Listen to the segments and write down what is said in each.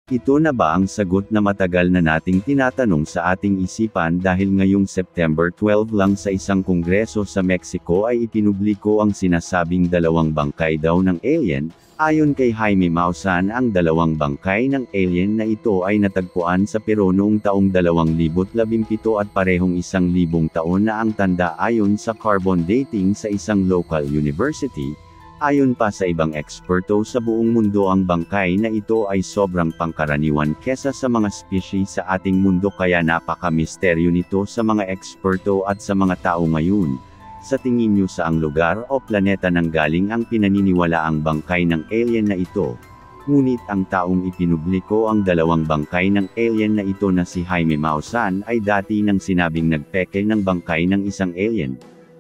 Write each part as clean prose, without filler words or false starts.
Ito na ba ang sagot na matagal na nating tinatanong sa ating isipan dahil ngayong September 12 lang sa isang kongreso sa Mexico ay ipinubliko ang sinasabing dalawang bangkay daw ng alien. Ayon kay Jaime Maussan, ang dalawang bangkay ng alien na ito ay natagpuan sa Peru noong taong 2017 at parehong 1,000 taon na ang tanda ayon sa carbon dating sa isang local university. Ayon pa sa ibang eksperto sa buong mundo, ang bangkay na ito ay sobrang pangkaraniwan kesa sa mga species sa ating mundo, kaya napaka-misteryo nito sa mga eksperto at sa mga tao ngayon. Sa tingin niyo, saang lugar o planeta nanggaling ang pinaniniwalaang bangkay ng alien na ito? Ngunit ang taong ipinubliko ang dalawang bangkay ng alien na ito na si Jaime Maussan ay dati nang sinabing nagpeke ng bangkay ng isang alien.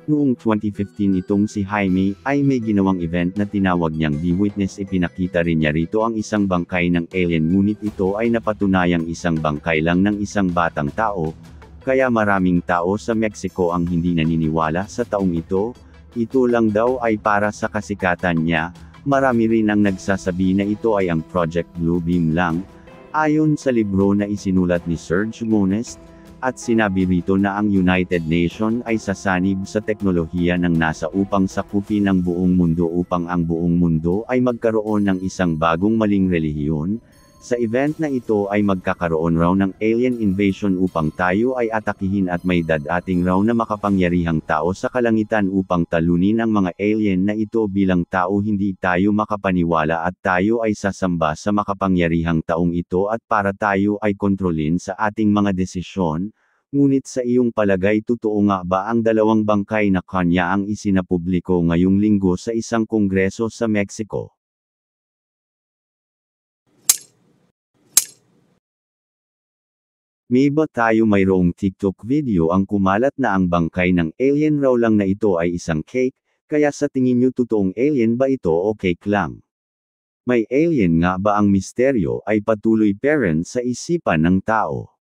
Noong 2015 itong si Jaime ay may ginawang event na tinawag niyang The Witness. Ipinakita rin niya rito ang isang bangkay ng alien, ngunit ito ay napatunayang isang bangkay lang ng isang batang tao. Kaya maraming tao sa Mexico ang hindi naniniwala sa taong ito. Ito lang daw ay para sa kasikatan niya. Marami rin ang nagsasabi na ito ay ang Project Bluebeam lang. Ayon sa libro na isinulat ni Sergio Monest, at sinabi rito na ang United Nations ay sasanib sa teknolohiya ng NASA upang sakupin ang buong mundo upang ang buong mundo ay magkaroon ng isang bagong maling relihiyon. Sa event na ito ay magkakaroon raw ng alien invasion upang tayo ay atakihin at may dadating raw na makapangyarihang tao sa kalangitan upang talunin ang mga alien na ito. Bilang tao hindi tayo makapaniwala at tayo ay sasamba sa makapangyarihang taong ito at para tayo ay kontrolin sa ating mga desisyon. Ngunit sa iyong palagay, totoo nga ba ang dalawang bangkay na kanya ang isinapubliko ngayong linggo sa isang kongreso sa Mexico? May ba tayo mayroong TikTok video ang kumalat na ang bangkay ng alien raw lang na ito ay isang cake, kaya sa tingin nyo totoong alien ba ito o cake lang? May alien nga ba ang misteryo ay patuloy pa rin sa isipan ng tao?